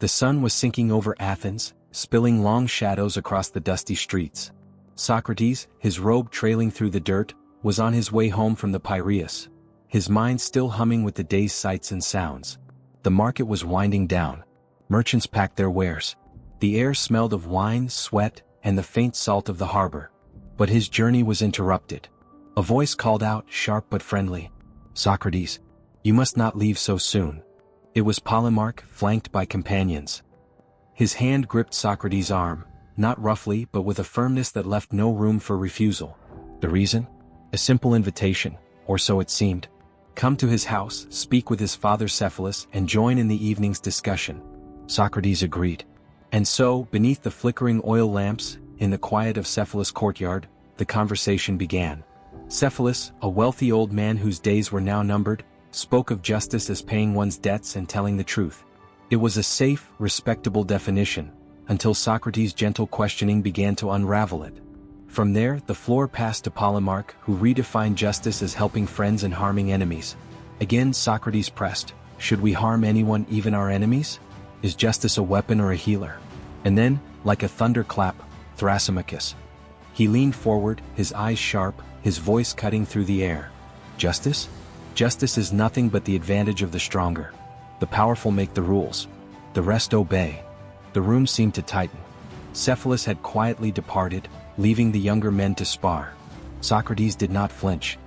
The sun was sinking over Athens, spilling long shadows across the dusty streets. Socrates, his robe trailing through the dirt, was on his way home from the Piraeus, his mind still humming with the day's sights and sounds. The market was winding down. Merchants packed their wares. The air smelled of wine, sweat, and the faint salt of the harbor. But his journey was interrupted. A voice called out, sharp but friendly, "Socrates, you must not leave so soon." It was Polemarch, flanked by companions. His hand gripped Socrates' arm, not roughly but with a firmness that left no room for refusal. The reason? A simple invitation, or so it seemed. Come to his house, speak with his father Cephalus, and join in the evening's discussion. Socrates agreed. And so, beneath the flickering oil lamps, in the quiet of Cephalus' courtyard, the conversation began. Cephalus, a wealthy old man whose days were now numbered, spoke of justice as paying one's debts and telling the truth. It was a safe, respectable definition, until Socrates' gentle questioning began to unravel it. From there, the floor passed to Polemarch, who redefined justice as helping friends and harming enemies. Again Socrates pressed, should we harm anyone, even our enemies? Is justice a weapon or a healer? And then, like a thunderclap, Thrasymachus. He leaned forward, his eyes sharp, his voice cutting through the air. Justice? Justice is nothing but the advantage of the stronger. The powerful make the rules. The rest obey. The room seemed to tighten. Cephalus had quietly departed, leaving the younger men to spar. Socrates did not flinch.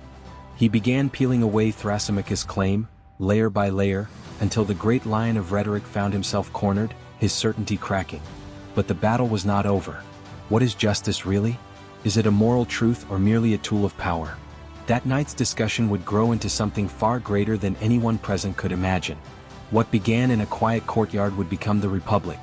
He began peeling away Thrasymachus' claim, layer by layer, until the great lion of rhetoric found himself cornered, his certainty cracking. But the battle was not over. What is justice really? Is it a moral truth or merely a tool of power? That night's discussion would grow into something far greater than anyone present could imagine. What began in a quiet courtyard would become the Republic.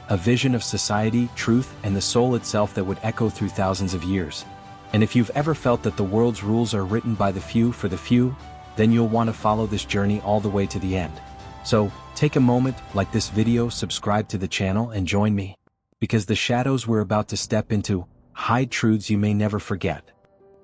A vision of society, truth, and the soul itself that would echo through thousands of years. And if you've ever felt that the world's rules are written by the few for the few, then you'll want to follow this journey all the way to the end. So, take a moment, like this video, subscribe to the channel, and join me. Because the shadows we're about to step into hide truths you may never forget.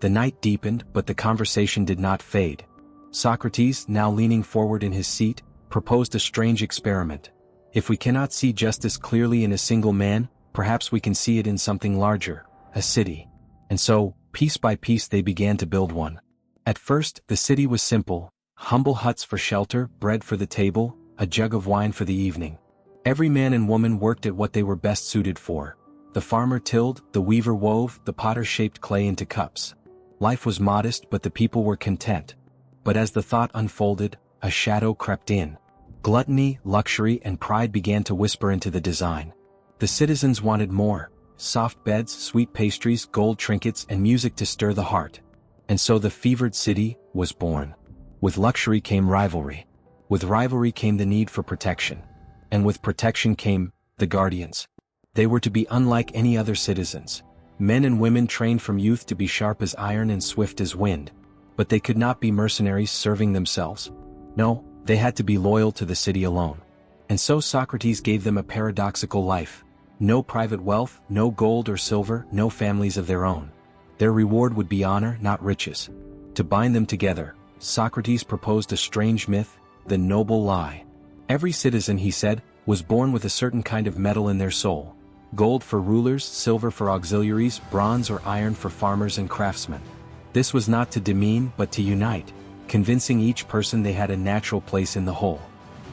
The night deepened, but the conversation did not fade. Socrates, now leaning forward in his seat, proposed a strange experiment. If we cannot see justice clearly in a single man, perhaps we can see it in something larger, a city. And so, piece by piece they began to build one. At first, the city was simple, humble huts for shelter, bread for the table, a jug of wine for the evening. Every man and woman worked at what they were best suited for. The farmer tilled, the weaver wove, the potter shaped clay into cups. Life was modest, but the people were content. But as the thought unfolded, a shadow crept in. Gluttony, luxury, and pride began to whisper into the design. The citizens wanted more: soft beds, sweet pastries, gold trinkets, and music to stir the heart. And so the fevered city was born. With luxury came rivalry. With rivalry came the need for protection. And with protection came the guardians. They were to be unlike any other citizens. Men and women trained from youth to be sharp as iron and swift as wind. But they could not be mercenaries serving themselves. No, they had to be loyal to the city alone. And so Socrates gave them a paradoxical life. No private wealth, no gold or silver, no families of their own. Their reward would be honor, not riches. To bind them together, Socrates proposed a strange myth, the noble lie. Every citizen, he said, was born with a certain kind of metal in their soul. Gold for rulers, silver for auxiliaries, bronze or iron for farmers and craftsmen. This was not to demean but to unite, convincing each person they had a natural place in the whole.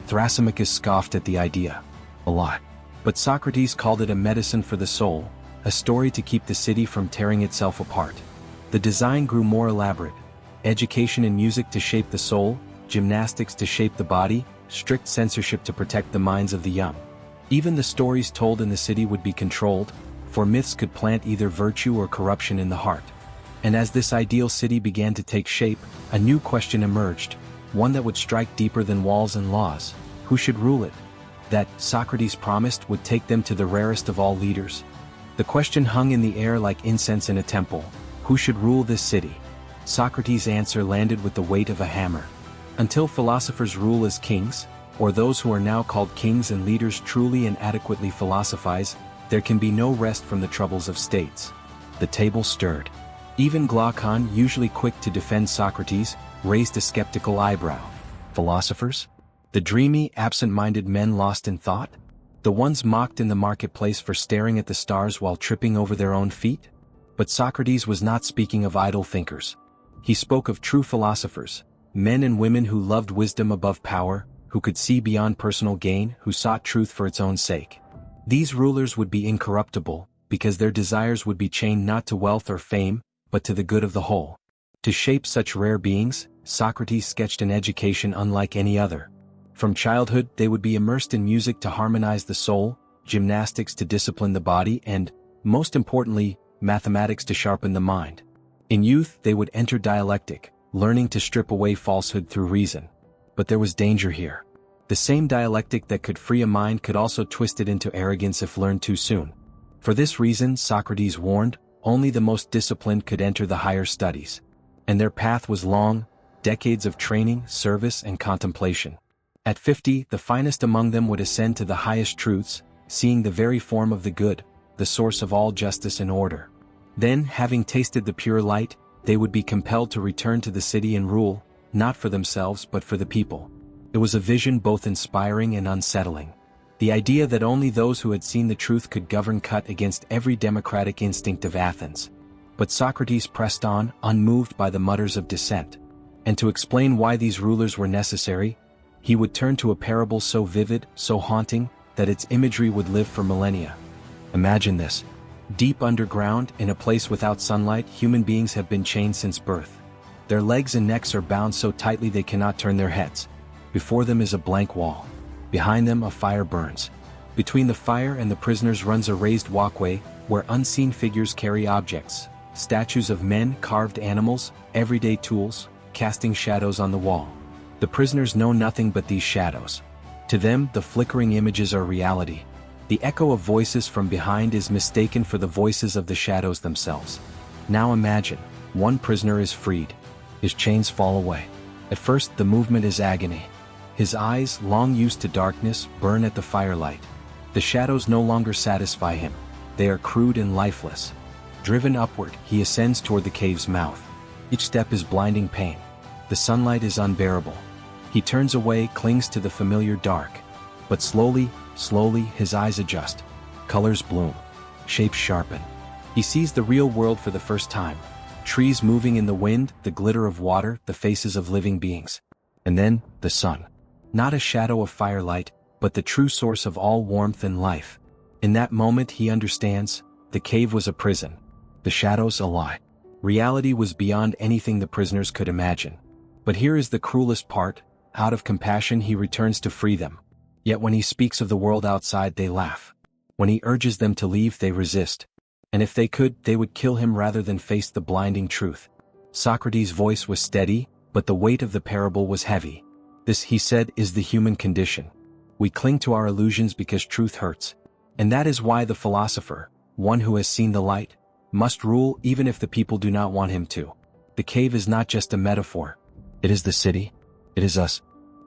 Thrasymachus scoffed at the idea. A lie. But Socrates called it a medicine for the soul, a story to keep the city from tearing itself apart. The design grew more elaborate. Education and music to shape the soul, gymnastics to shape the body, strict censorship to protect the minds of the young. Even the stories told in the city would be controlled, for myths could plant either virtue or corruption in the heart. And as this ideal city began to take shape, a new question emerged, one that would strike deeper than walls and laws. Who should rule it? That, Socrates promised, would take them to the rarest of all leaders. The question hung in the air like incense in a temple. Who should rule this city? Socrates' answer landed with the weight of a hammer. Until philosophers rule as kings, or those who are now called kings and leaders truly and adequately philosophize, there can be no rest from the troubles of states. The table stirred. Even Glaucon, usually quick to defend Socrates, raised a skeptical eyebrow. Philosophers? The dreamy, absent-minded men lost in thought? The ones mocked in the marketplace for staring at the stars while tripping over their own feet? But Socrates was not speaking of idle thinkers. He spoke of true philosophers, men and women who loved wisdom above power, who could see beyond personal gain, who sought truth for its own sake. These rulers would be incorruptible, because their desires would be chained not to wealth or fame, but to the good of the whole. To shape such rare beings, Socrates sketched an education unlike any other. From childhood, they would be immersed in music to harmonize the soul, gymnastics to discipline the body, and, most importantly, mathematics to sharpen the mind. In youth, they would enter dialectic, learning to strip away falsehood through reason. But there was danger here. The same dialectic that could free a mind could also twist it into arrogance if learned too soon. For this reason, Socrates warned, only the most disciplined could enter the higher studies. And their path was long, decades of training, service, and contemplation. At 50, the finest among them would ascend to the highest truths, seeing the very form of the good, the source of all justice and order. Then, having tasted the pure light, they would be compelled to return to the city and rule, not for themselves but for the people. It was a vision both inspiring and unsettling. The idea that only those who had seen the truth could govern cut against every democratic instinct of Athens. But Socrates pressed on, unmoved by the mutters of dissent. And to explain why these rulers were necessary, he would turn to a parable so vivid, so haunting, that its imagery would live for millennia. Imagine this. Deep underground, in a place without sunlight, human beings have been chained since birth. Their legs and necks are bound so tightly they cannot turn their heads. Before them is a blank wall. Behind them a fire burns. Between the fire and the prisoners runs a raised walkway, where unseen figures carry objects, statues of men, carved animals, everyday tools, casting shadows on the wall. The prisoners know nothing but these shadows. To them, the flickering images are reality. The echo of voices from behind is mistaken for the voices of the shadows themselves. Now imagine, one prisoner is freed. His chains fall away. At first, the movement is agony. His eyes, long used to darkness, burn at the firelight. The shadows no longer satisfy him. They are crude and lifeless. Driven upward, he ascends toward the cave's mouth. Each step is blinding pain. The sunlight is unbearable. He turns away, clings to the familiar dark. But slowly, his eyes adjust. Colors bloom. Shapes sharpen. He sees the real world for the first time. Trees moving in the wind, the glitter of water, the faces of living beings. And then, the sun. Not a shadow of firelight, but the true source of all warmth and life. In that moment he understands, the cave was a prison. The shadows a lie. Reality was beyond anything the prisoners could imagine. But here is the cruelest part, out of compassion he returns to free them. Yet when he speaks of the world outside they laugh. When he urges them to leave they resist. And if they could, they would kill him rather than face the blinding truth. Socrates' voice was steady, but the weight of the parable was heavy. This, he said, is the human condition. We cling to our illusions because truth hurts. And that is why the philosopher, one who has seen the light, must rule even if the people do not want him to. The cave is not just a metaphor. It is the city. It is us.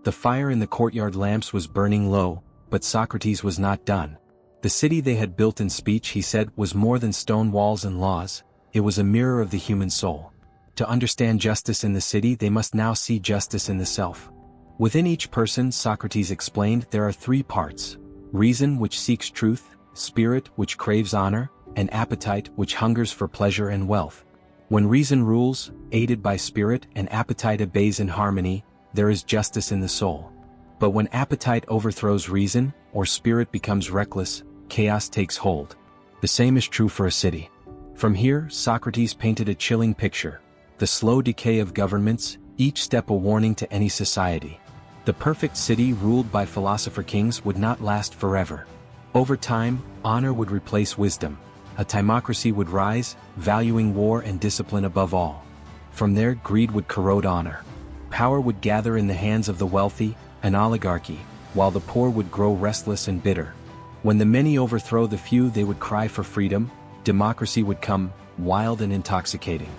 The fire in the courtyard lamps was burning low, but Socrates was not done. The city they had built in speech, he said, was more than stone walls and laws. It was a mirror of the human soul. To understand justice in the city, they must now see justice in the self. Within each person, Socrates explained, there are three parts: reason, which seeks truth; spirit, which craves honor; and appetite, which hungers for pleasure and wealth. When reason rules, aided by spirit, and appetite obeys in harmony, there is justice in the soul. But when appetite overthrows reason, or spirit becomes reckless, chaos takes hold. The same is true for a city. From here, Socrates painted a chilling picture: the slow decay of governments, each step a warning to any society. The perfect city ruled by philosopher-kings would not last forever. Over time, honor would replace wisdom. A timocracy would rise, valuing war and discipline above all. From there, greed would corrode honor. Power would gather in the hands of the wealthy, an oligarchy, while the poor would grow restless and bitter. When the many overthrow the few, they would cry for freedom. Democracy would come, wild and intoxicating.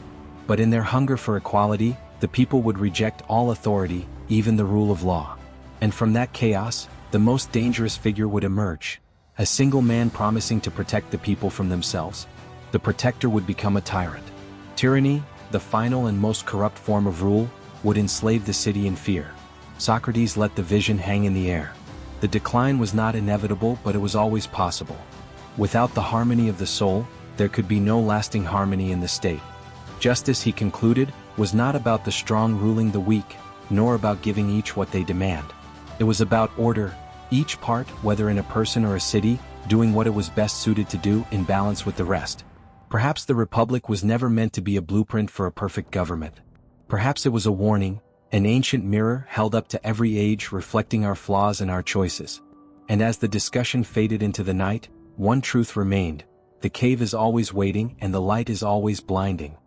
But in their hunger for equality, the people would reject all authority, even the rule of law. And from that chaos, the most dangerous figure would emerge. A single man promising to protect the people from themselves. The protector would become a tyrant. Tyranny, the final and most corrupt form of rule, would enslave the city in fear. Socrates let the vision hang in the air. The decline was not inevitable, but it was always possible. Without the harmony of the soul, there could be no lasting harmony in the state. Justice, he concluded, was not about the strong ruling the weak, nor about giving each what they demand. It was about order, each part, whether in a person or a city, doing what it was best suited to do in balance with the rest. Perhaps the Republic was never meant to be a blueprint for a perfect government. Perhaps it was a warning, an ancient mirror held up to every age reflecting our flaws and our choices. And as the discussion faded into the night, one truth remained: the cave is always waiting and the light is always blinding.